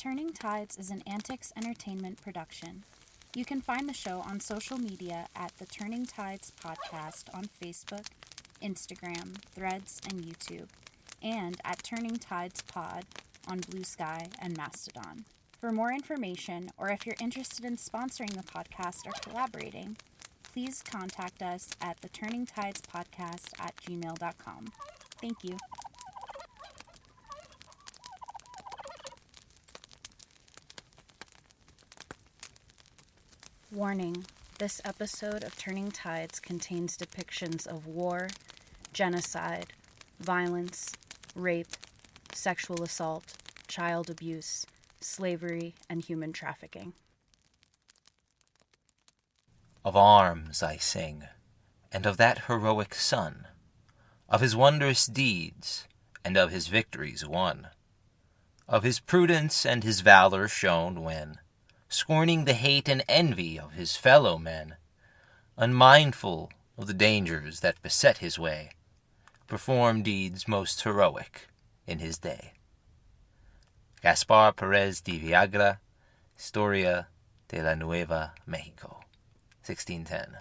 Turning Tides is an AntiKs entertainment production. You can find the show on social media at the Turning Tides Podcast on Facebook, Instagram, Threads, and YouTube, and at Turning Tides Pod on Bluesky and Mastodon. For more information, or if you're interested in sponsoring the podcast or collaborating, please contact us at theturningtidespodcast@gmail.com. Thank you. Warning: this episode of Turning Tides contains depictions of war, genocide, violence, rape, sexual assault, child abuse, slavery, and human trafficking. Of arms I sing, and of that heroic son, of his wondrous deeds, and of his victories won, of his prudence and his valor shown when, scorning the hate and envy of his fellow men, unmindful of the dangers that beset his way, performed deeds most heroic in his day. Gaspar Perez de Villagra, Historia de la Nueva México, 1610.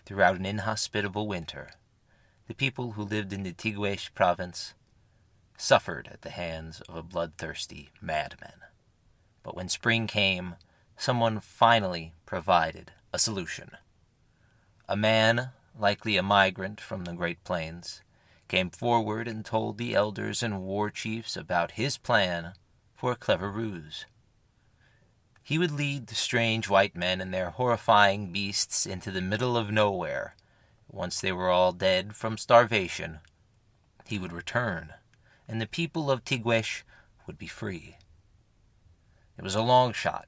Throughout an inhospitable winter, the people who lived in the Tiguex province suffered at the hands of a bloodthirsty madman. But when spring came, someone finally provided a solution. A man, likely a migrant from the Great Plains, came forward and told the elders and war chiefs about his plan for a clever ruse. He would lead the strange white men and their horrifying beasts into the middle of nowhere. Once they were all dead from starvation, he would return, and the people of Tiguex would be free. It was a long shot,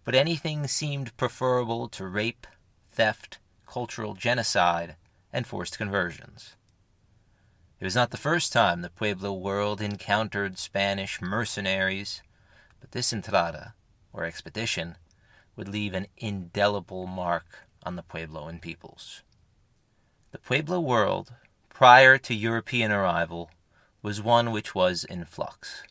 but anything seemed preferable to rape, theft, cultural genocide, and forced conversions. It was not the first time the Pueblo world encountered Spanish mercenaries, but this Entrada, or expedition, would leave an indelible mark on the Puebloan peoples. The Pueblo world, prior to European arrival, was one which was in flux.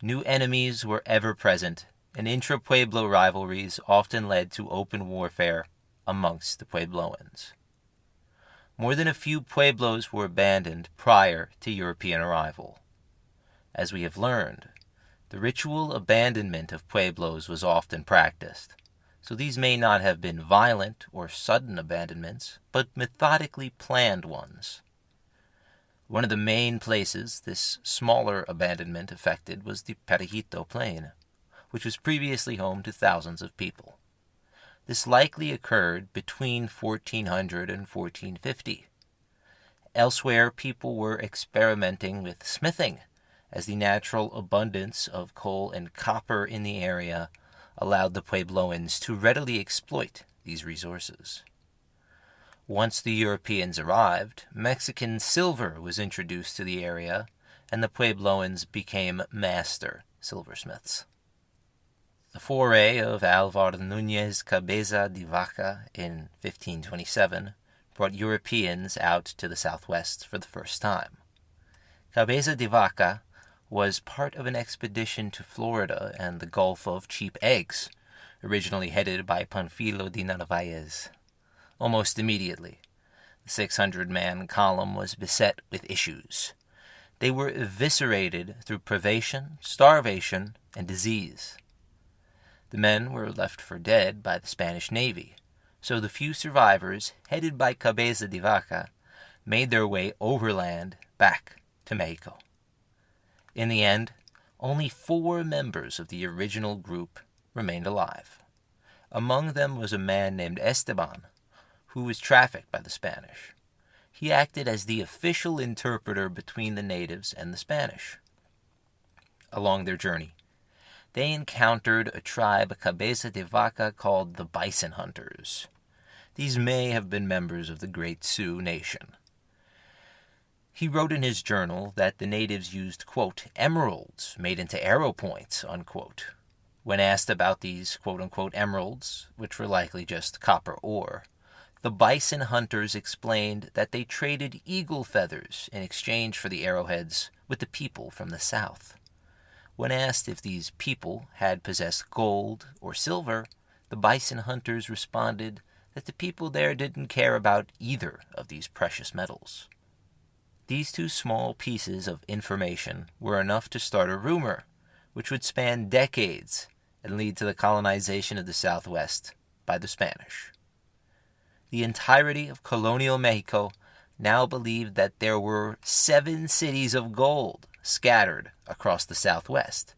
New enemies were ever present, and intra-Pueblo rivalries often led to open warfare amongst the Puebloans. More than a few pueblos were abandoned prior to European arrival. As we have learned, the ritual abandonment of pueblos was often practiced, so these may not have been violent or sudden abandonments, but methodically planned ones. One of the main places this smaller abandonment affected was the Perejito Plain, which was previously home to thousands of people. This likely occurred between 1400 and 1450. Elsewhere, people were experimenting with smithing, as the natural abundance of coal and copper in the area allowed the Puebloans to readily exploit these resources. Once the Europeans arrived, Mexican silver was introduced to the area, and the Puebloans became master silversmiths. The foray of Alvar Núñez Cabeza de Vaca in 1527 brought Europeans out to the southwest for the first time. Cabeza de Vaca was part of an expedition to Florida and the Gulf of Cheap Eggs, originally headed by Panfilo de Narvaez. Almost immediately, the 600-man column was beset with issues. They were eviscerated through privation, starvation, and disease. The men were left for dead by the Spanish Navy, so the few survivors, headed by Cabeza de Vaca, made their way overland back to Mexico. In the end, only 4 members of the original group remained alive. Among them was a man named Esteban, who was trafficked by the Spanish. He acted as the official interpreter between the natives and the Spanish. Along their journey, they encountered a tribe Cabeza de Vaca called the Bison Hunters. These may have been members of the Great Sioux Nation. He wrote in his journal that the natives used, quote, emeralds made into arrow points, unquote. When asked about these, quote-unquote, emeralds, which were likely just copper ore, the Bison Hunters explained that they traded eagle feathers in exchange for the arrowheads with the people from the south. When asked if these people had possessed gold or silver, the bison hunters responded that the people there didn't care about either of these precious metals. These two small pieces of information were enough to start a rumor, which would span decades and lead to the colonization of the Southwest by the Spanish. The entirety of colonial Mexico now believed that there were 7 cities of gold scattered across the Southwest.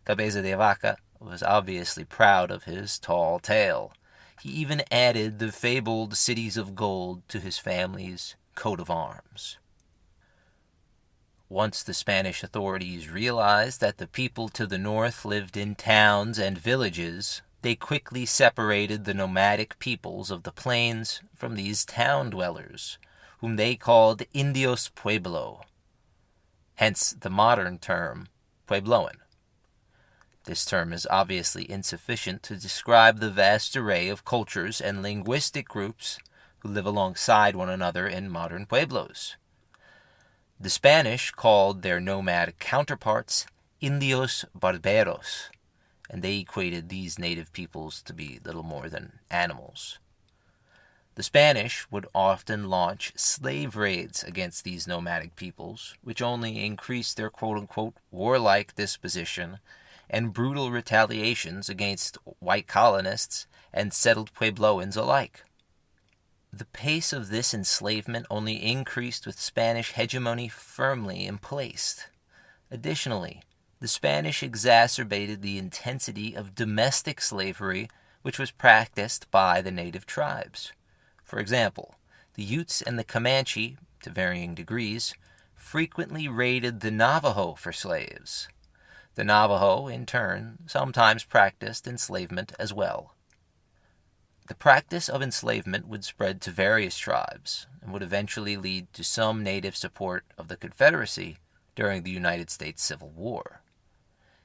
Cabeza de Vaca was obviously proud of his tall tale. He even added the fabled cities of gold to his family's coat of arms. Once the Spanish authorities realized that the people to the north lived in towns and villages, they quickly separated the nomadic peoples of the plains from these town dwellers, whom they called Indios Pueblo, hence the modern term Puebloan. This term is obviously insufficient to describe the vast array of cultures and linguistic groups who live alongside one another in modern pueblos. The Spanish called their nomad counterparts Indios Barberos, and they equated these native peoples to be little more than animals. The Spanish would often launch slave raids against these nomadic peoples, which only increased their quote-unquote warlike disposition and brutal retaliations against white colonists and settled Puebloans alike. The pace of this enslavement only increased with Spanish hegemony firmly in place. Additionally, the Spanish exacerbated the intensity of domestic slavery which was practiced by the native tribes. For example, the Utes and the Comanche, to varying degrees, frequently raided the Navajo for slaves. The Navajo, in turn, sometimes practiced enslavement as well. The practice of enslavement would spread to various tribes and would eventually lead to some native support of the Confederacy during the United States Civil War.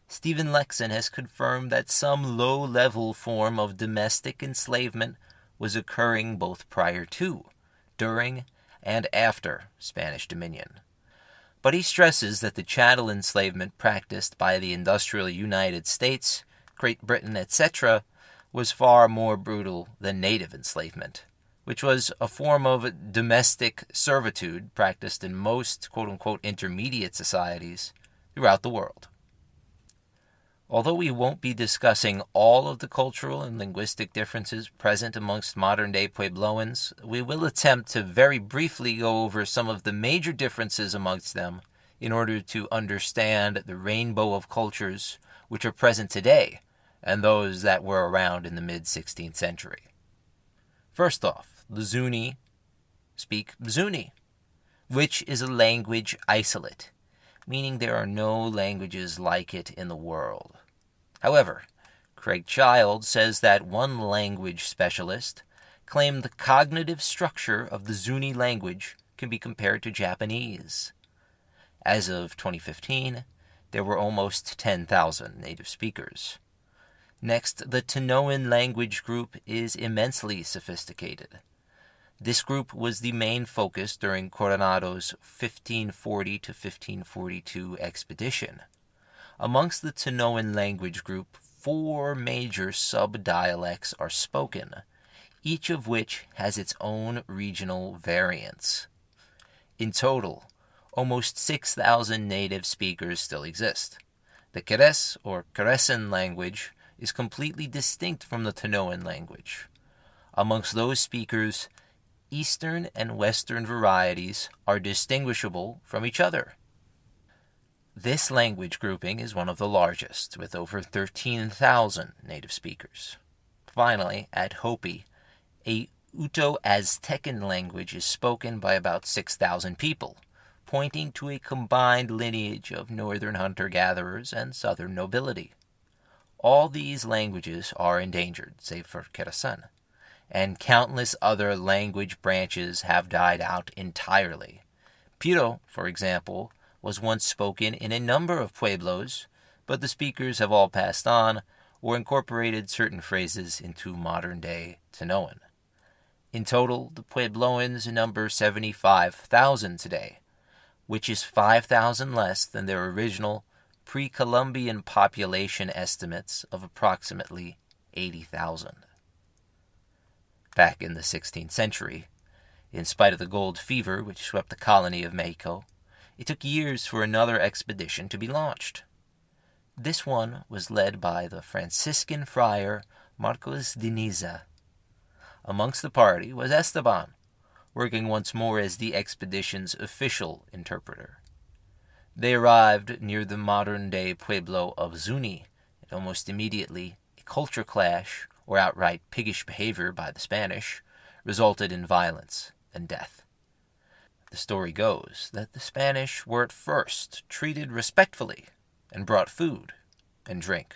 Stephen Lekson has confirmed that some low-level form of domestic enslavement was occurring both prior to, during, and after Spanish dominion. But he stresses that the chattel enslavement practiced by the industrial United States, Great Britain, etc., was far more brutal than native enslavement, which was a form of domestic servitude practiced in most quote-unquote intermediate societies throughout the world. Although we won't be discussing all of the cultural and linguistic differences present amongst modern-day Puebloans, we will attempt to very briefly go over some of the major differences amongst them in order to understand the rainbow of cultures which are present today and those that were around in the mid-16th century. First off, the Zuni speak Zuni, which is a language isolate, meaning there are no languages like it in the world. However, Craig Child says that one language specialist claimed the cognitive structure of the Zuni language can be compared to Japanese. As of 2015, there were almost 10,000 native speakers. Next, the Tanoan language group is immensely sophisticated. This group was the main focus during Coronado's 1540 to 1542 expedition. Amongst the Tanoan language group, 4 major sub-dialects are spoken, each of which has its own regional variants. In total, almost 6,000 native speakers still exist. The Keres or Keresan language is completely distinct from the Tanoan language. Amongst those speakers, Eastern and Western varieties are distinguishable from each other. This language grouping is one of the largest, with over 13,000 native speakers. Finally, at Hopi, a Uto-Aztecan language is spoken by about 6,000 people, pointing to a combined lineage of northern hunter-gatherers and southern nobility. All these languages are endangered, save for Keresan, and countless other language branches have died out entirely. Piro, for example, was once spoken in a number of pueblos, but the speakers have all passed on or incorporated certain phrases into modern-day Tanoan. In total, the Puebloans number 75,000 today, which is 5,000 less than their original pre-Columbian population estimates of approximately 80,000. Back in the 16th century, in spite of the gold fever which swept the colony of Mexico, it took years for another expedition to be launched. This one was led by the Franciscan friar Marcos de Niza. Amongst the party was Esteban, working once more as the expedition's official interpreter. They arrived near the modern-day pueblo of Zuni, and almost immediately a culture clash, or outright piggish behavior by the Spanish, resulted in violence and death. The story goes that the Spanish were at first treated respectfully and brought food and drink.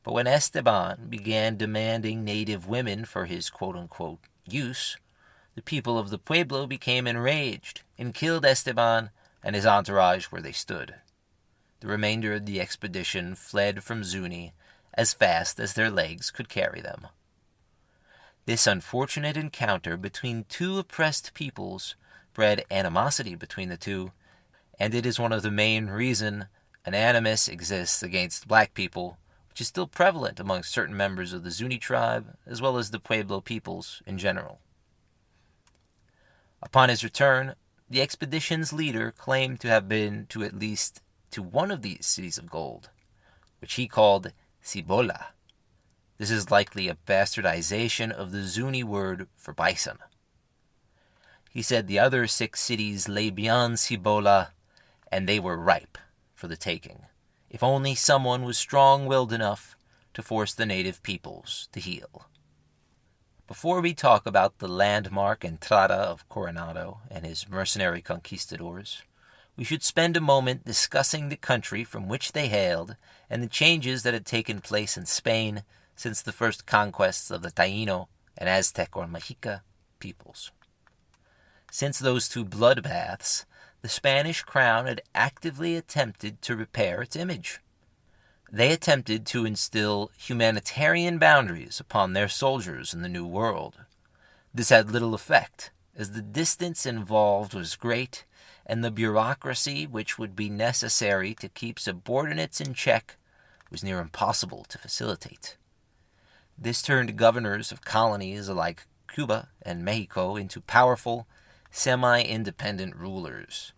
But when Esteban began demanding native women for his quote-unquote use, the people of the pueblo became enraged and killed Esteban and his entourage where they stood. The remainder of the expedition fled from Zuni as fast as their legs could carry them. This unfortunate encounter between two oppressed peoples bred animosity between the two, and it is one of the main reasons an animus exists against black people, which is still prevalent among certain members of the Zuni tribe, as well as the Pueblo peoples in general. Upon his return, the expedition's leader claimed to have been to at least to one of these cities of gold, which he called Cibola. This is likely a bastardization of the Zuni word for bison. He said the other 6 cities lay beyond Cibola, and they were ripe for the taking, if only someone was strong-willed enough to force the native peoples to heal. Before we talk about the landmark Entrada of Coronado and his mercenary conquistadors, we should spend a moment discussing the country from which they hailed and the changes that had taken place in Spain since the first conquests of the Taino and Aztec or Mexica peoples. Since those two bloodbaths, the Spanish crown had actively attempted to repair its image. They attempted to instill humanitarian boundaries upon their soldiers in the New World. This had little effect, as the distance involved was great, and the bureaucracy which would be necessary to keep subordinates in check was near impossible to facilitate. This turned governors of colonies like Cuba and Mexico into powerful, semi-independent rulers.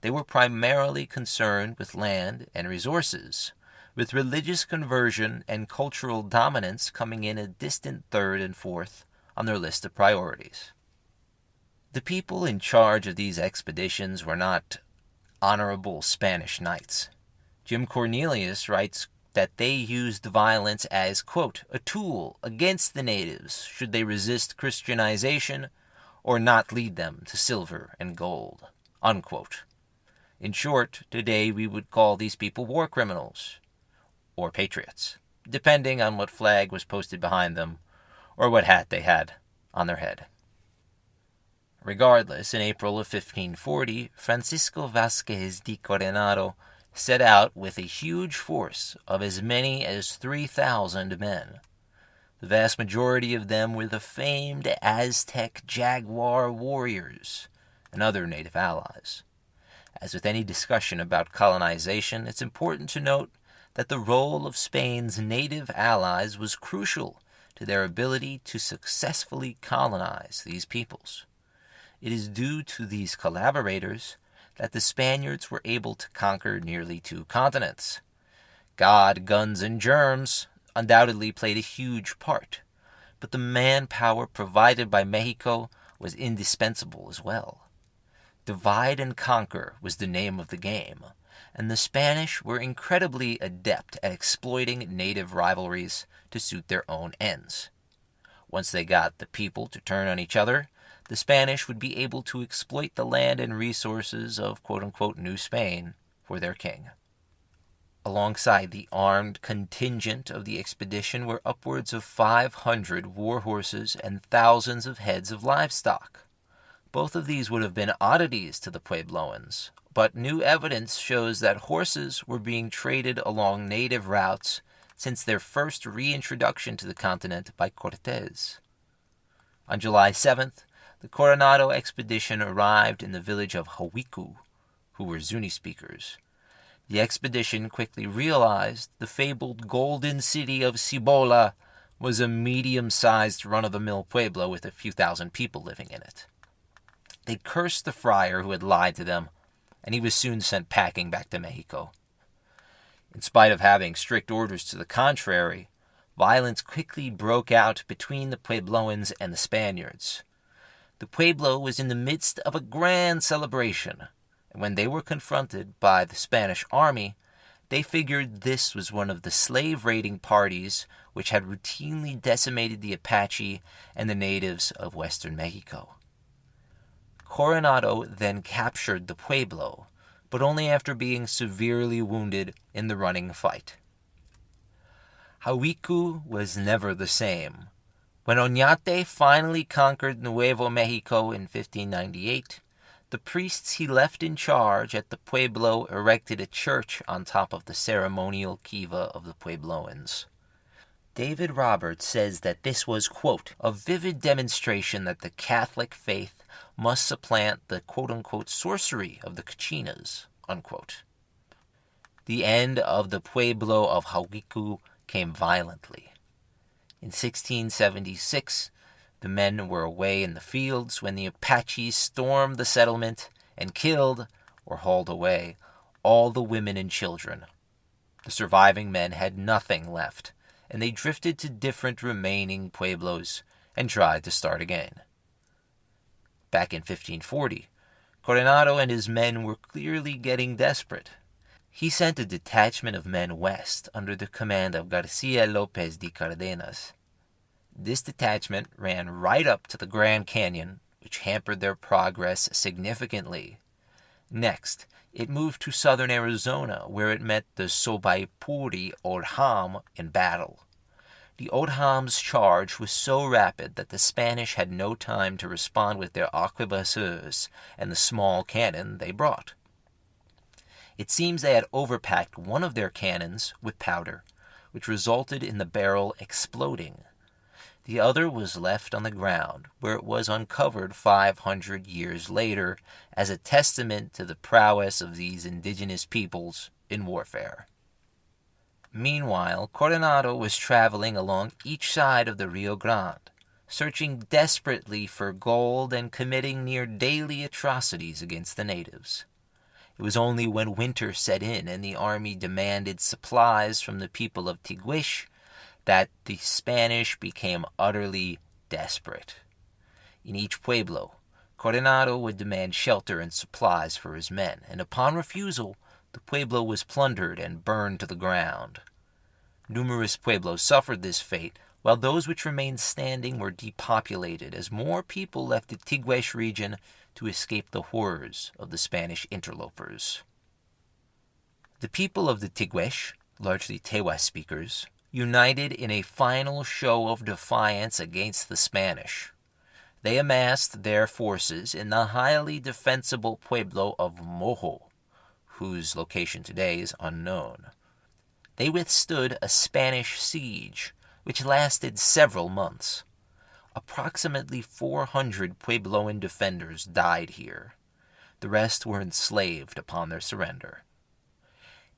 They were primarily concerned with land and resources, with religious conversion and cultural dominance coming in a distant third and fourth on their list of priorities. The people in charge of these expeditions were not honorable Spanish knights. Jim Cornelius writes that they used violence as, quote, a tool against the natives should they resist Christianization or not lead them to silver and gold, unquote. In short, today we would call these people war criminals, or patriots, depending on what flag was posted behind them, or what hat they had on their head. Regardless, in April of 1540, Francisco Vázquez de Coronado set out with a huge force of as many as 3,000 men. The vast majority of them were the famed Aztec jaguar warriors and other native allies. As with any discussion about colonization, it's important to note that the role of Spain's native allies was crucial to their ability to successfully colonize these peoples. It is due to these collaborators that the Spaniards were able to conquer nearly 2 continents. God, guns, and germs undoubtedly played a huge part, but the manpower provided by Mexico was indispensable as well. Divide and conquer was the name of the game, and the Spanish were incredibly adept at exploiting native rivalries to suit their own ends. Once they got the people to turn on each other, the Spanish would be able to exploit the land and resources of quote-unquote New Spain for their king. Alongside the armed contingent of the expedition were upwards of 500 war horses and thousands of heads of livestock. Both of these would have been oddities to the Puebloans, but new evidence shows that horses were being traded along native routes since their first reintroduction to the continent by Cortés. On July 7th, the Coronado expedition arrived in the village of Hawiku, who were Zuni speakers. The expedition quickly realized the fabled golden city of Cibola was a medium-sized run-of-the-mill pueblo with a few thousand people living in it. They cursed the friar who had lied to them, and he was soon sent packing back to Mexico. In spite of having strict orders to the contrary, violence quickly broke out between the Puebloans and the Spaniards. The pueblo was in the midst of a grand celebration, and when they were confronted by the Spanish army, they figured this was one of the slave-raiding parties which had routinely decimated the Apache and the natives of western Mexico. Coronado then captured the pueblo, but only after being severely wounded in the running fight. Hawiku was never the same. When Oñate finally conquered Nuevo Mexico in 1598, the priests he left in charge at the pueblo erected a church on top of the ceremonial kiva of the Puebloans. David Roberts says that this was, quote, a vivid demonstration that the Catholic faith must supplant the quote-unquote sorcery of the Kachinas, unquote. The end of the pueblo of Hawiku came violently. In 1676, the men were away in the fields when the Apaches stormed the settlement and killed, or hauled away, all the women and children. The surviving men had nothing left, and they drifted to different remaining pueblos and tried to start again. Back in 1540, Coronado and his men were clearly getting desperate. He sent a detachment of men west under the command of Garcia Lopez de Cardenas. This detachment ran right up to the Grand Canyon, which hampered their progress significantly. Next, it moved to southern Arizona, where it met the Sobaipuri Odham in battle. The Odham's charge was so rapid that the Spanish had no time to respond with their arquebusiers and the small cannon they brought. It seems they had overpacked one of their cannons with powder, which resulted in the barrel exploding. The other was left on the ground, where it was uncovered 500 years later as a testament to the prowess of these indigenous peoples in warfare. Meanwhile, Coronado was traveling along each side of the Rio Grande, searching desperately for gold and committing near daily atrocities against the natives. It was only when winter set in and the army demanded supplies from the people of Tiguex that the Spanish became utterly desperate. In each pueblo, Coronado would demand shelter and supplies for his men, and upon refusal, the pueblo was plundered and burned to the ground. Numerous pueblos suffered this fate, while those which remained standing were depopulated as more people left the Tiguex region to escape the horrors of the Spanish interlopers. The people of the Tiguex, largely Tewa speakers, united in a final show of defiance against the Spanish. They amassed their forces in the highly defensible pueblo of Mojo, whose location today is unknown. They withstood a Spanish siege, which lasted several months. Approximately 400 Puebloan defenders died here. The rest were enslaved upon their surrender.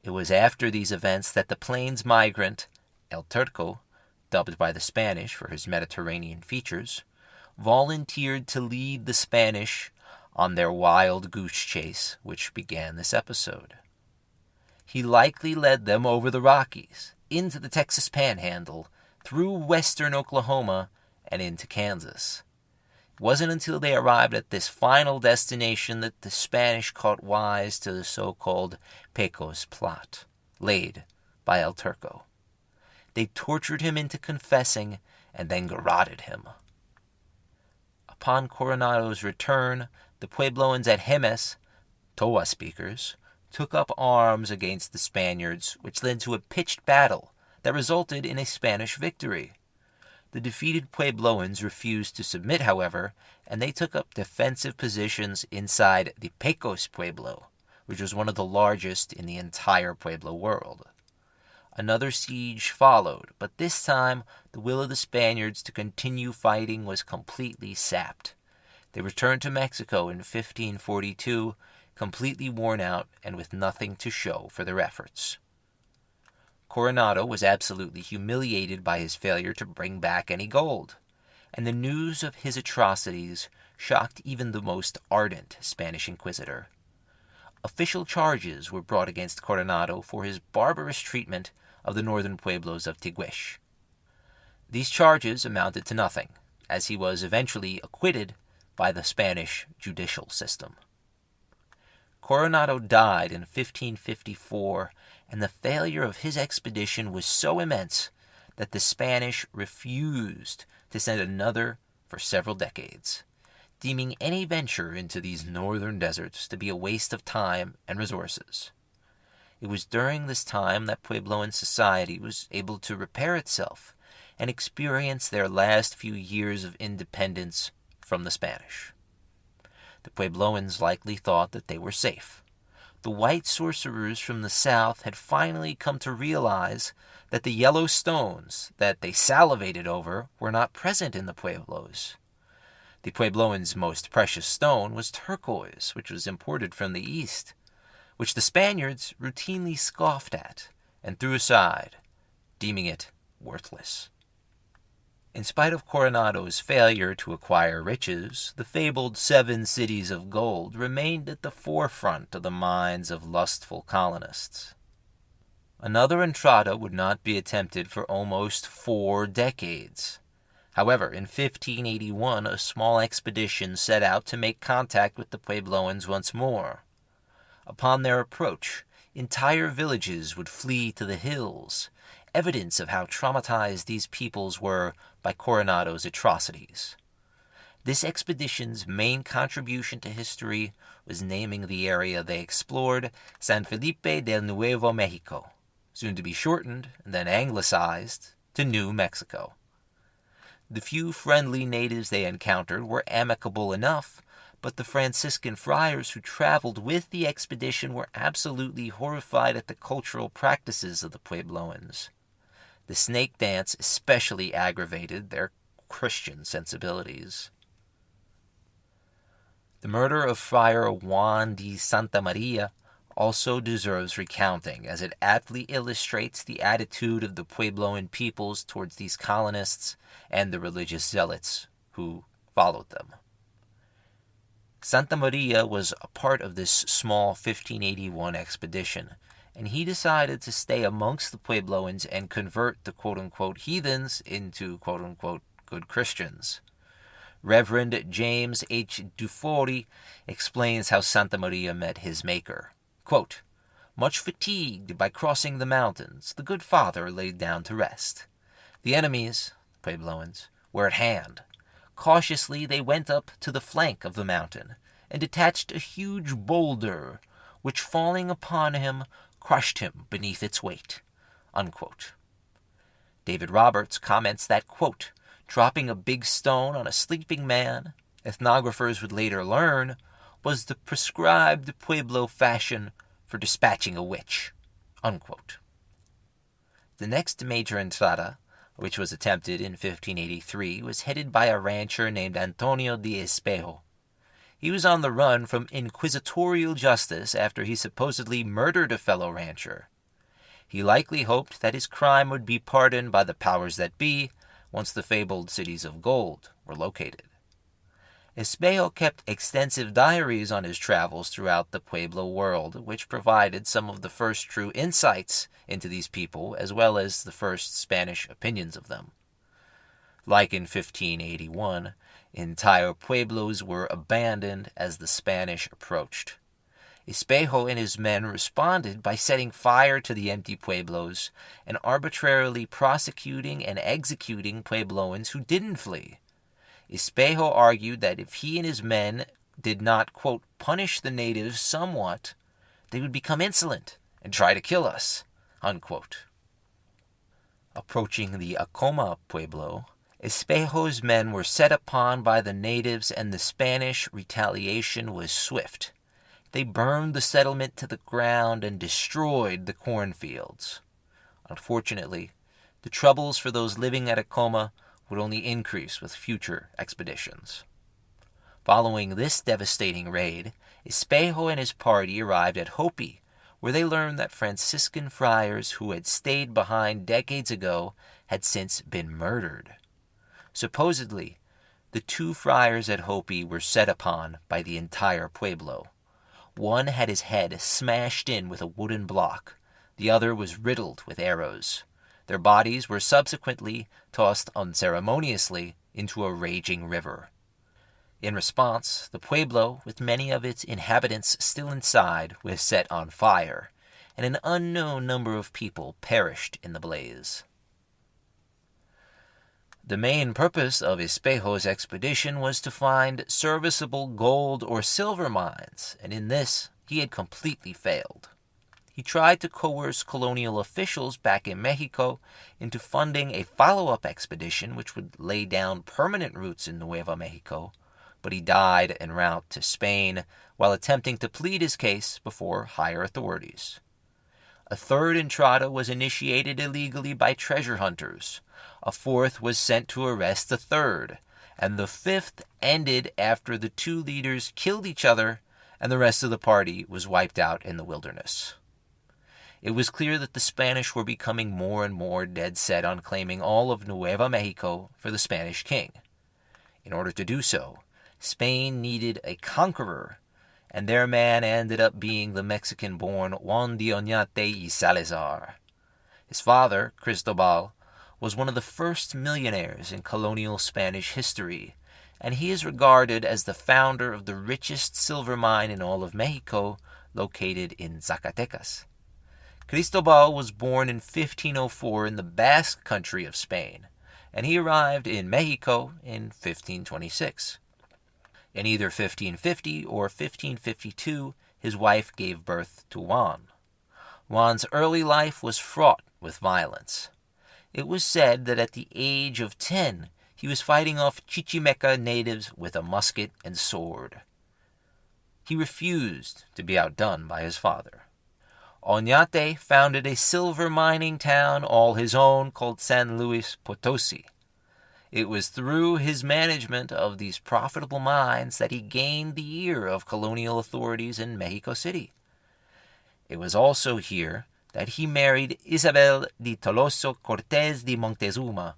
It was after these events that the plains migrant, El Turco, dubbed by the Spanish for his Mediterranean features, volunteered to lead the Spanish on their wild goose chase, which began this episode. He likely led them over the Rockies, into the Texas Panhandle, through western Oklahoma, and into Kansas. It wasn't until they arrived at this final destination that the Spanish caught wise to the so-called Pecos plot, laid by El Turco. They tortured him into confessing and then garroted him. Upon Coronado's return, the Puebloans at Jemez, Towa speakers, took up arms against the Spaniards, which led to a pitched battle that resulted in a Spanish victory. The defeated Puebloans refused to submit, however, and they took up defensive positions inside the Pecos Pueblo, which was one of the largest in the entire Pueblo world. Another siege followed, but this time the will of the Spaniards to continue fighting was completely sapped. They returned to Mexico in 1542, completely worn out and with nothing to show for their efforts. Coronado was absolutely humiliated by his failure to bring back any gold, and the news of his atrocities shocked even the most ardent Spanish inquisitor. Official charges were brought against Coronado for his barbarous treatment of the northern pueblos of Tiguex. These charges amounted to nothing, as he was eventually acquitted by the Spanish judicial system. Coronado died in 1554, and the failure of his expedition was so immense that the Spanish refused to send another for several decades, deeming any venture into these northern deserts to be a waste of time and resources. It was during this time that Puebloan society was able to repair itself and experience their last few years of independence from the Spanish. The Puebloans likely thought that they were safe. The white sorcerers from the south had finally come to realize that the yellow stones that they salivated over were not present in the Pueblos. The Puebloans' most precious stone was turquoise, which was imported from the east, which the Spaniards routinely scoffed at and threw aside, deeming it worthless. In spite of Coronado's failure to acquire riches, the fabled 7 cities of gold remained at the forefront of the minds of lustful colonists. Another Entrada would not be attempted for almost 4 decades. However, in 1581, a small expedition set out to make contact with the Puebloans once more. Upon their approach, entire villages would flee to the hills, evidence of how traumatized these peoples were by Coronado's atrocities. This expedition's main contribution to history was naming the area they explored San Felipe del Nuevo Mexico, soon to be shortened and then anglicized to New Mexico. The few friendly natives they encountered were amicable enough, but the Franciscan friars who traveled with the expedition were absolutely horrified at the cultural practices of the Puebloans. The snake dance especially aggravated their Christian sensibilities. The murder of Friar Juan de Santa Maria also deserves recounting, as it aptly illustrates the attitude of the Puebloan peoples towards these colonists and the religious zealots who followed them. Santa Maria was a part of this small 1581 expedition, and he decided to stay amongst the Puebloans and convert the quote-unquote heathens into quote-unquote good Christians. Reverend James H. Dufour explains how Santa Maria met his maker. Quote, "Much fatigued by crossing the mountains, the good father laid down to rest. The enemies, Puebloans, were at hand. Cautiously they went up to the flank of the mountain, and detached a huge boulder, which falling upon him, crushed him beneath its weight." Unquote. David Roberts comments that, quote, "Dropping a big stone on a sleeping man, ethnographers would later learn, was the prescribed Pueblo fashion for dispatching a witch." Unquote. The next major entrada, which was attempted in 1583, was headed by a rancher named Antonio de Espejo. He was on the run from inquisitorial justice after he supposedly murdered a fellow rancher. He likely hoped that his crime would be pardoned by the powers that be once the fabled cities of gold were located. Espejo kept extensive diaries on his travels throughout the Pueblo world, which provided some of the first true insights into these people, as well as the first Spanish opinions of them. Like in 1581, entire pueblos were abandoned as the Spanish approached. Espejo and his men responded by setting fire to the empty pueblos and arbitrarily prosecuting and executing Puebloans who didn't flee. Espejo argued that if he and his men did not, quote, punish the natives somewhat, they would become insolent and try to kill us, unquote. Approaching the Acoma Pueblo, Espejo's men were set upon by the natives, and the Spanish retaliation was swift. They burned the settlement to the ground and destroyed the cornfields. Unfortunately, the troubles for those living at Acoma would only increase with future expeditions. Following this devastating raid, Espejo and his party arrived at Hopi, where they learned that Franciscan friars who had stayed behind decades ago had since been murdered. Supposedly, the 2 friars at Hopi were set upon by the entire pueblo. One had his head smashed in with a wooden block. The other was riddled with arrows. Their bodies were subsequently tossed unceremoniously into a raging river. In response, the pueblo, with many of its inhabitants still inside, was set on fire, and an unknown number of people perished in the blaze. The main purpose of Espejo's expedition was to find serviceable gold or silver mines, and in this he had completely failed. He tried to coerce colonial officials back in Mexico into funding a follow-up expedition which would lay down permanent roots in Nueva Mexico, but he died en route to Spain while attempting to plead his case before higher authorities. A 3rd Entrada was initiated illegally by treasure hunters. A 4th was sent to arrest the 3rd, and the 5th ended after the 2 leaders killed each other and the rest of the party was wiped out in the wilderness. It was clear that the Spanish were becoming more and more dead set on claiming all of Nueva Mexico for the Spanish king. In order to do so, Spain needed a conqueror, and their man ended up being the Mexican-born Juan de Oñate y Salazar. His father, Cristobal, was one of the first millionaires in colonial Spanish history, and he is regarded as the founder of the richest silver mine in all of Mexico, located in Zacatecas. Cristobal was born in 1504 in the Basque country of Spain, and he arrived in Mexico in 1526. In either 1550 or 1552, his wife gave birth to Juan. Juan's early life was fraught with violence. It was said that at the age of 10, he was fighting off Chichimeca natives with a musket and sword. He refused to be outdone by his father. Oñate founded a silver mining town all his own called San Luis Potosi. It was through his management of these profitable mines that he gained the ear of colonial authorities in Mexico City. It was also here that he married Isabel de Toloso Cortés de Montezuma,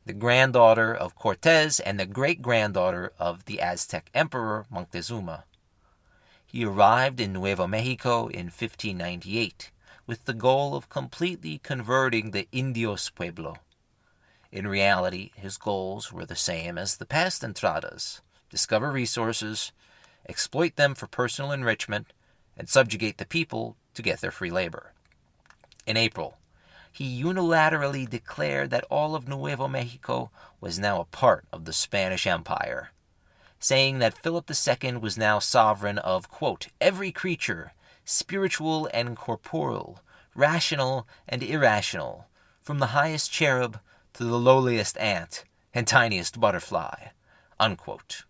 the granddaughter of Cortés and the great-granddaughter of the Aztec Emperor Montezuma. He arrived in Nuevo Mexico in 1598 with the goal of completely converting the Indios Pueblo. In reality, his goals were the same as the past Entradas: discover resources, exploit them for personal enrichment, and subjugate the people to get their free labor. In April, he unilaterally declared that all of Nuevo Mexico was now a part of the Spanish Empire, saying that Philip II was now sovereign of, quote, every creature, spiritual and corporeal, rational and irrational, from the highest cherub to the lowliest ant and tiniest butterfly, unquote.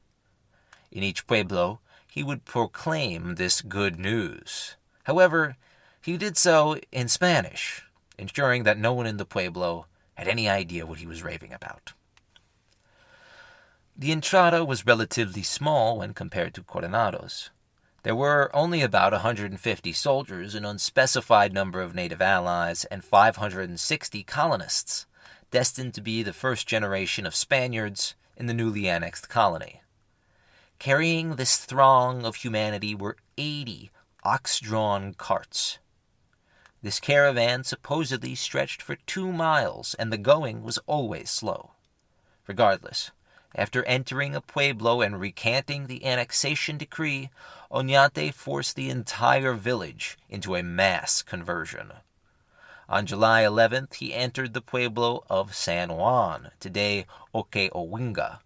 In each pueblo, he would proclaim this good news. However, he did so in Spanish, ensuring that no one in the pueblo had any idea what he was raving about. The Entrada was relatively small when compared to Coronados. There were only about 150 soldiers, an unspecified number of native allies, and 560 colonists, destined to be the first generation of Spaniards in the newly annexed colony. Carrying this throng of humanity were 80 ox-drawn carts. This caravan supposedly stretched for 2 miles, and the going was always slow. Regardless, after entering a pueblo and recanting the annexation decree, Oñate forced the entire village into a mass conversion. On July 11th, he entered the pueblo of San Juan, today Okeowinga.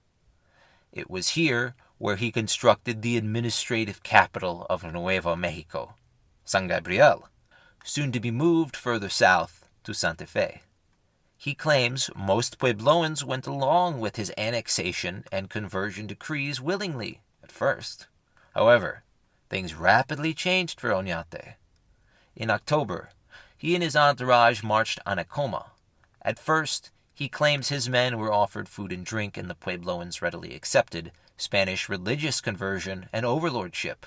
It was here where he constructed the administrative capital of Nuevo Mexico, San Gabriel, soon to be moved further south to Santa Fe. He claims most Puebloans went along with his annexation and conversion decrees willingly at first. However, things rapidly changed for Oñate. In October, he and his entourage marched on Acoma. At first, he claims his men were offered food and drink, and the Puebloans readily accepted, Spanish religious conversion and overlordship.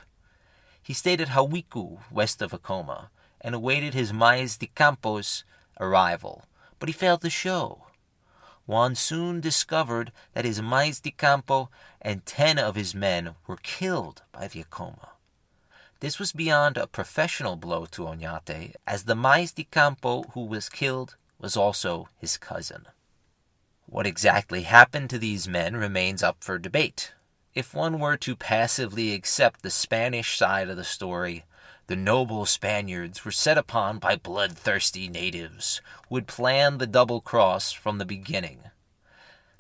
He stayed at Hawiku, west of Acoma, and awaited his Maíz de Campo's arrival, but he failed to show. Juan soon discovered that his Maíz de Campo and 10 of his men were killed by the Acoma. This was beyond a professional blow to Oñate, as the Maíz de Campo who was killed was also his cousin. What exactly happened to these men remains up for debate. If one were to passively accept the Spanish side of the story, the noble Spaniards were set upon by bloodthirsty natives who had planned the double cross from the beginning.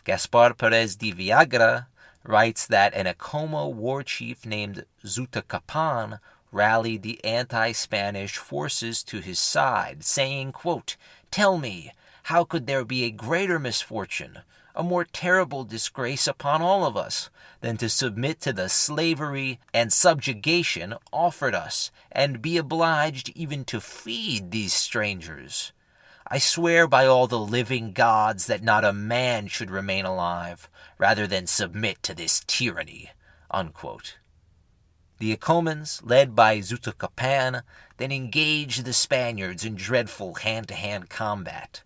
Gaspar Perez de Villagra writes that an Acoma war chief named Zutacapan rallied the anti-Spanish forces to his side, saying, quote, "Tell me, how could there be a greater misfortune, a more terrible disgrace upon all of us, than to submit to the slavery and subjugation offered us, and be obliged even to feed these strangers? I swear by all the living gods that not a man should remain alive, rather than submit to this tyranny." Unquote. The Acomans, led by Zutacapan, then engaged the Spaniards in dreadful hand-to-hand combat.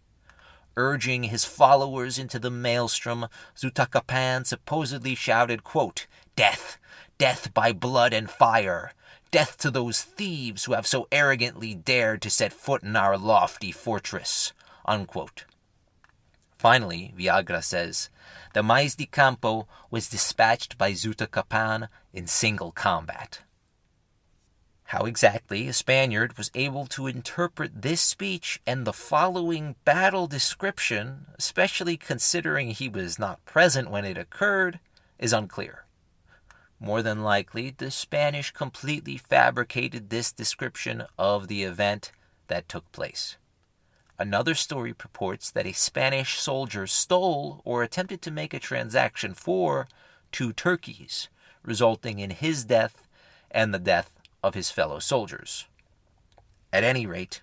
Urging his followers into the maelstrom, Zutacapan supposedly shouted, quote, "Death! Death by blood and fire! Death to those thieves who have so arrogantly dared to set foot in our lofty fortress." Unquote. Finally, Villagra says, the Maíz de Campo was dispatched by Zutacapan in single combat. How exactly a Spaniard was able to interpret this speech and the following battle description, especially considering he was not present when it occurred, is unclear. More than likely, the Spanish completely fabricated this description of the event that took place. Another story purports that a Spanish soldier stole or attempted to make a transaction for 2 turkeys, resulting in his death and the death of his fellow soldiers. At any rate,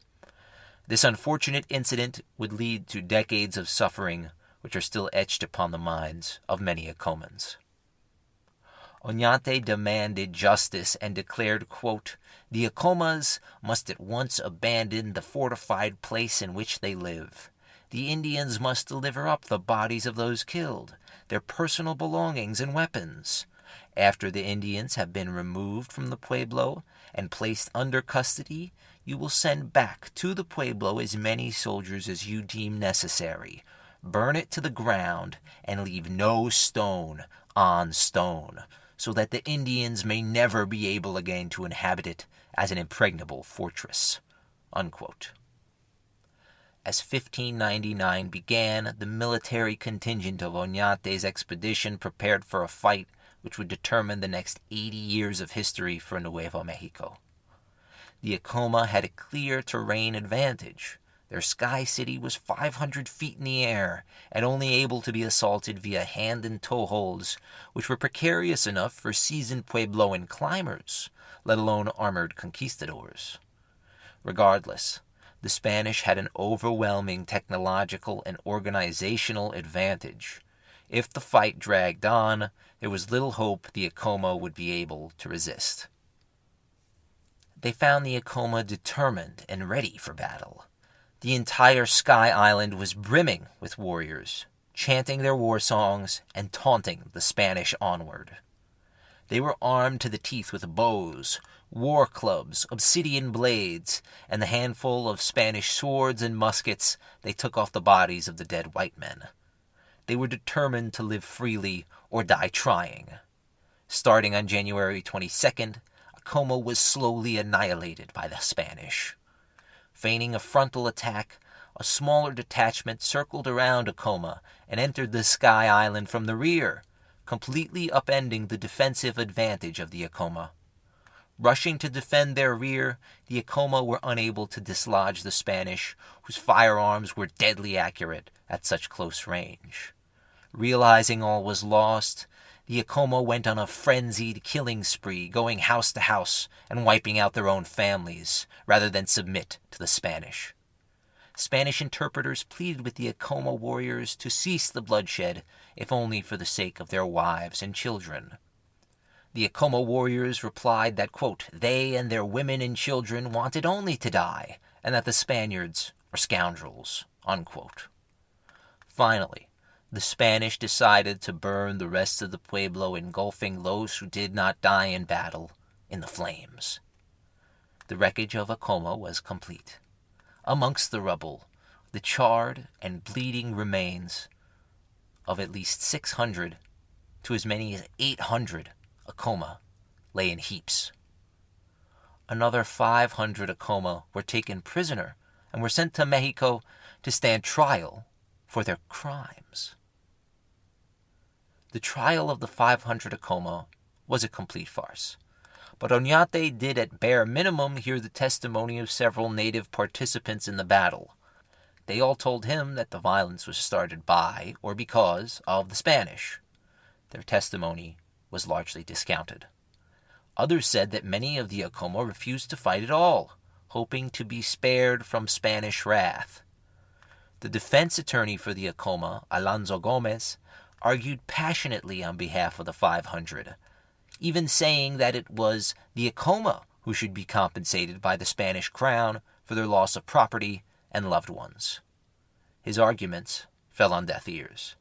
this unfortunate incident would lead to decades of suffering which are still etched upon the minds of many Acomans. Oñate demanded justice and declared, quote, "The Acomas must at once abandon the fortified place in which they live. The Indians must deliver up the bodies of those killed, their personal belongings and weapons. After the Indians have been removed from the pueblo and placed under custody, you will send back to the pueblo as many soldiers as you deem necessary. Burn it to the ground and leave no stone on stone, so that the Indians may never be able again to inhabit it as an impregnable fortress." Unquote. As 1599 began, the military contingent of Oñate's expedition prepared for a fight which would determine the next 80 years of history for Nueva Mexico. The Acoma had a clear terrain advantage. Their sky city was 500 feet in the air and only able to be assaulted via hand and toe holds, which were precarious enough for seasoned Puebloan climbers, let alone armored conquistadors. Regardless, the Spanish had an overwhelming technological and organizational advantage. If the fight dragged on, there was little hope the Acoma would be able to resist. They found the Acoma determined and ready for battle. The entire Sky Island was brimming with warriors, chanting their war songs and taunting the Spanish onward. They were armed to the teeth with bows, war clubs, obsidian blades, and the handful of Spanish swords and muskets they took off the bodies of the dead white men. They were determined to live freely or die trying. Starting on January 22nd, Acoma was slowly annihilated by the Spanish. Feigning a frontal attack, a smaller detachment circled around Acoma and entered the Sky Island from the rear, completely upending the defensive advantage of the Acoma. Rushing to defend their rear, the Acoma were unable to dislodge the Spanish, whose firearms were deadly accurate at such close range. Realizing all was lost, the Acoma went on a frenzied killing spree, going house to house and wiping out their own families, rather than submit to the Spanish. Spanish interpreters pleaded with the Acoma warriors to cease the bloodshed, if only for the sake of their wives and children. The Acoma warriors replied that, quote, they and their women and children wanted only to die, and that the Spaniards were scoundrels, unquote. Finally, the Spanish decided to burn the rest of the pueblo, engulfing those who did not die in battle in the flames. The wreckage of Acoma was complete. Amongst the rubble, the charred and bleeding remains of at least 600 to as many as 800 Acoma lay in heaps. Another 500 Acoma were taken prisoner and were sent to Mexico to stand trial for their crimes. The trial of the 500 Acoma was a complete farce, but Oñate did at bare minimum hear the testimony of several native participants in the battle. They all told him that the violence was started by or because of the Spanish. Their testimony was largely discounted. Others said that many of the Acoma refused to fight at all, hoping to be spared from Spanish wrath. The defense attorney for the Acoma, Alonso Gomez, argued passionately on behalf of the 500, even saying that it was the Acoma who should be compensated by the Spanish crown for their loss of property and loved ones. His arguments fell on deaf ears.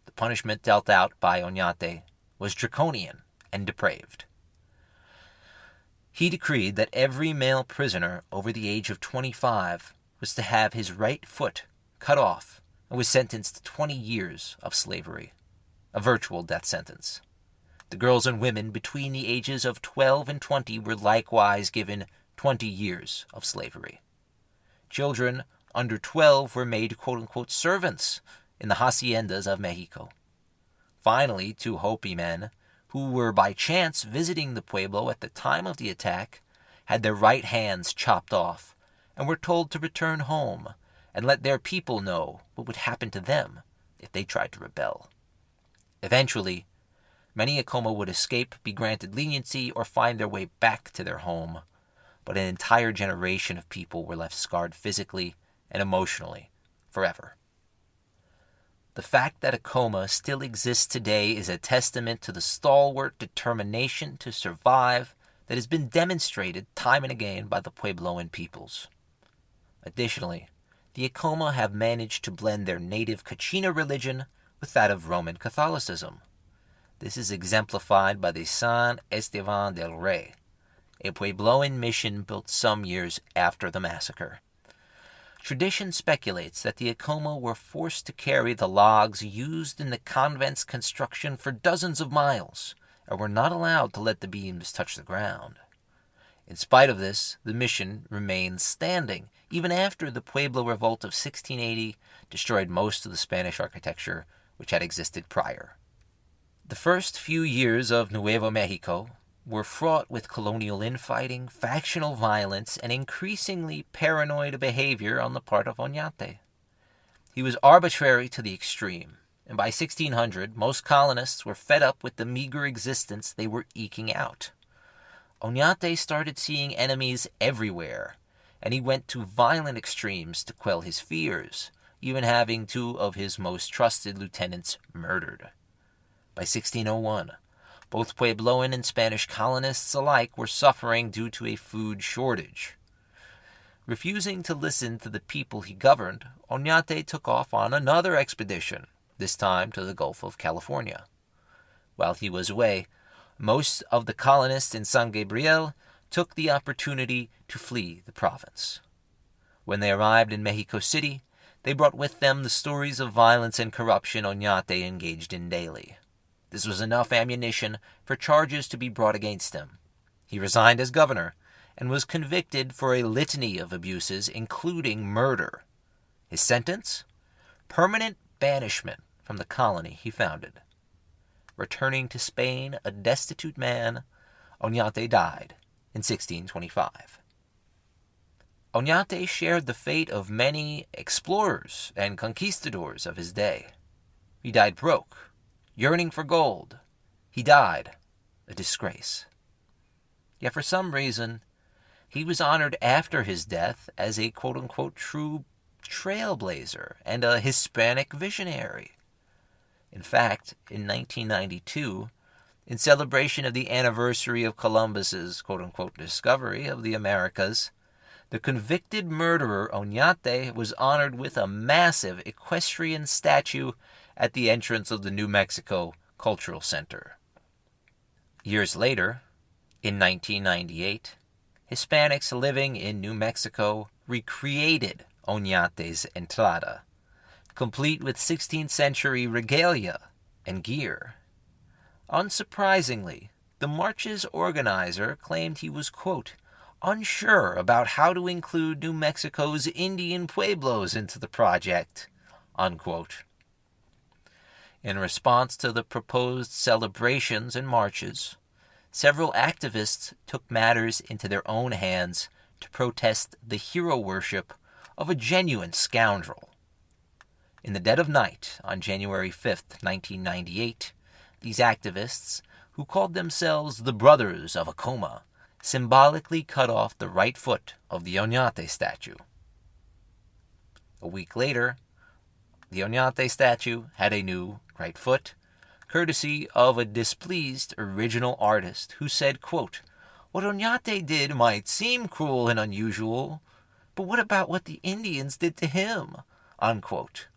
The punishment dealt out by Oñate was draconian and depraved. He decreed that every male prisoner over the age of 25 was to have his right foot cut off and was sentenced to 20 years of slavery, a virtual death sentence. The girls and women between the ages of 12 and 20 were likewise given 20 years of slavery. Children under 12 were made quote-unquote servants in the haciendas of Mexico. Finally, 2 Hopi men, who were by chance visiting the pueblo at the time of the attack, had their right hands chopped off and were told to return home and let their people know what would happen to them if they tried to rebel. Eventually, many Acoma would escape, be granted leniency, or find their way back to their home, but an entire generation of people were left scarred physically and emotionally forever. The fact that Acoma still exists today is a testament to the stalwart determination to survive that has been demonstrated time and again by the Puebloan peoples. Additionally, the Acoma have managed to blend their native Kachina religion with that of Roman Catholicism. This is exemplified by the San Esteban del Rey, a Puebloan mission built some years after the massacre. Tradition speculates that the Acoma were forced to carry the logs used in the convent's construction for dozens of miles, and were not allowed to let the beams touch the ground. In spite of this, the mission remains standing, even after the Pueblo Revolt of 1680 destroyed most of the Spanish architecture which had existed prior. The first few years of Nuevo Mexico were fraught with colonial infighting, factional violence, and increasingly paranoid behavior on the part of Oñate. He was arbitrary to the extreme, and by 1600, most colonists were fed up with the meager existence they were eking out. Oñate started seeing enemies everywhere, and he went to violent extremes to quell his fears, even having 2 of his most trusted lieutenants murdered. By 1601, both Puebloan and Spanish colonists alike were suffering due to a food shortage. Refusing to listen to the people he governed, Oñate took off on another expedition, this time to the Gulf of California. While he was away, most of the colonists in San Gabriel took the opportunity to flee the province. When they arrived in Mexico City, they brought with them the stories of violence and corruption Oñate engaged in daily. This was enough ammunition for charges to be brought against him. He resigned as governor and was convicted for a litany of abuses, including murder. His sentence? Permanent banishment from the colony he founded. Returning to Spain a destitute man, Oñate died in 1625. Oñate shared the fate of many explorers and conquistadors of his day. He died broke, yearning for gold. He died a disgrace. Yet for some reason, he was honored after his death as a quote-unquote true trailblazer and a Hispanic visionary. In fact, in 1992, In celebration of the anniversary of Columbus's quote-unquote discovery of the Americas, the convicted murderer Oñate was honored with a massive equestrian statue at the entrance of the New Mexico Cultural Center. Years later, in 1998, Hispanics living in New Mexico recreated Oñate's Entrada, complete with 16th century regalia and gear. Unsurprisingly, the march's organizer claimed he was, quote, unsure about how to include New Mexico's Indian Pueblos into the project, unquote. In response to the proposed celebrations and marches, several activists took matters into their own hands to protest the hero worship of a genuine scoundrel. In the dead of night, on January 5th, 1998, these activists, who called themselves the Brothers of Acoma, symbolically cut off the right foot of the Oñate statue. A week later, the Oñate statue had a new right foot, courtesy of a displeased original artist who said, quote, what Oñate did might seem cruel and unusual, but what about what the Indians did to him? Unquote.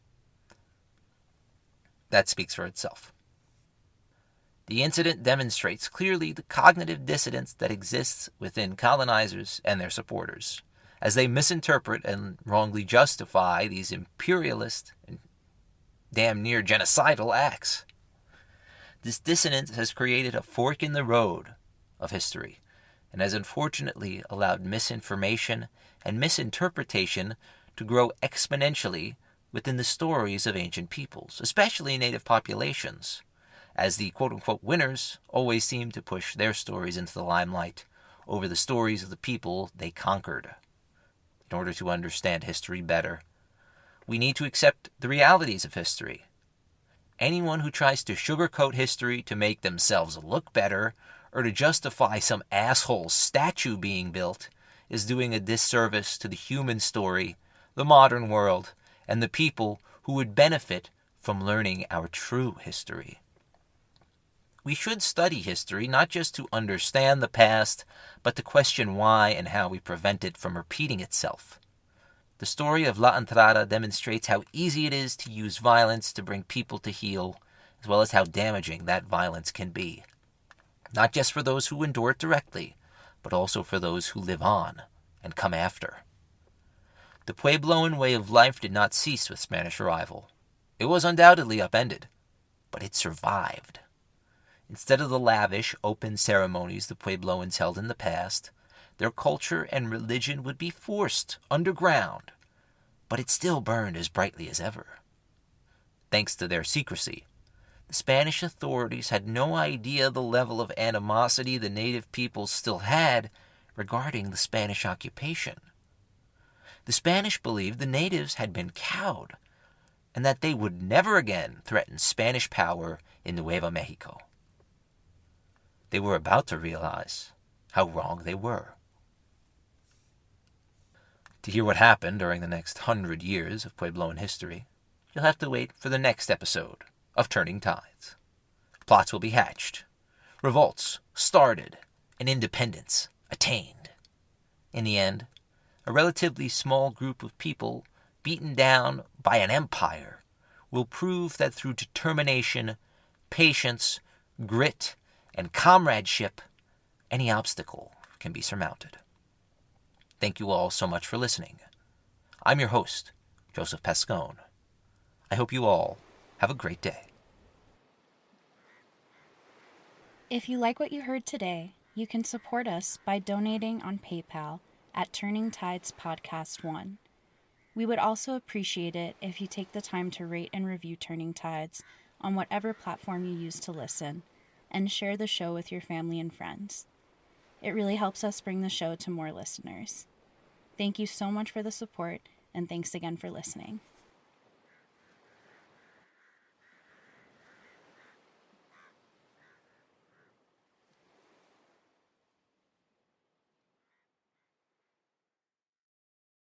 That speaks for itself. The incident demonstrates clearly the cognitive dissonance that exists within colonizers and their supporters, as they misinterpret and wrongly justify these imperialist and damn near genocidal acts. This dissonance has created a fork in the road of history, and has unfortunately allowed misinformation and misinterpretation to grow exponentially within the stories of ancient peoples, especially native populations, as the quote-unquote winners always seem to push their stories into the limelight over the stories of the people they conquered. In order to understand history better, we need to accept the realities of history. Anyone who tries to sugarcoat history to make themselves look better or to justify some asshole statue being built is doing a disservice to the human story, the modern world, and the people who would benefit from learning our true history. We should study history not just to understand the past, but to question why and how we prevent it from repeating itself. The story of La Entrada demonstrates how easy it is to use violence to bring people to heel, as well as how damaging that violence can be. Not just for those who endure it directly, but also for those who live on and come after. The Puebloan way of life did not cease with Spanish arrival. It was undoubtedly upended, but it survived. Instead of the lavish, open ceremonies the Puebloans held in the past, their culture and religion would be forced underground, but it still burned as brightly as ever. Thanks to their secrecy, the Spanish authorities had no idea the level of animosity the native peoples still had regarding the Spanish occupation. The Spanish believed the natives had been cowed, and that they would never again threaten Spanish power in Nueva Mexico. They were about to realize how wrong they were. To hear what happened during the next 100 years of Puebloan history, you'll have to wait for the next episode of Turning Tides. Plots will be hatched, revolts started, and independence attained. In the end, a relatively small group of people beaten down by an empire will prove that through determination, patience, grit, and comradeship, any obstacle can be surmounted. Thank you all so much for listening. I'm your host, Joseph Pascone. I hope you all have a great day. If you like what you heard today, you can support us by donating on PayPal at Turning Tides Podcast 1. We would also appreciate it if you take the time to rate and review Turning Tides on whatever platform you use to listen, and share the show with your family and friends. It really helps us bring the show to more listeners. Thank you so much for the support, and thanks again for listening.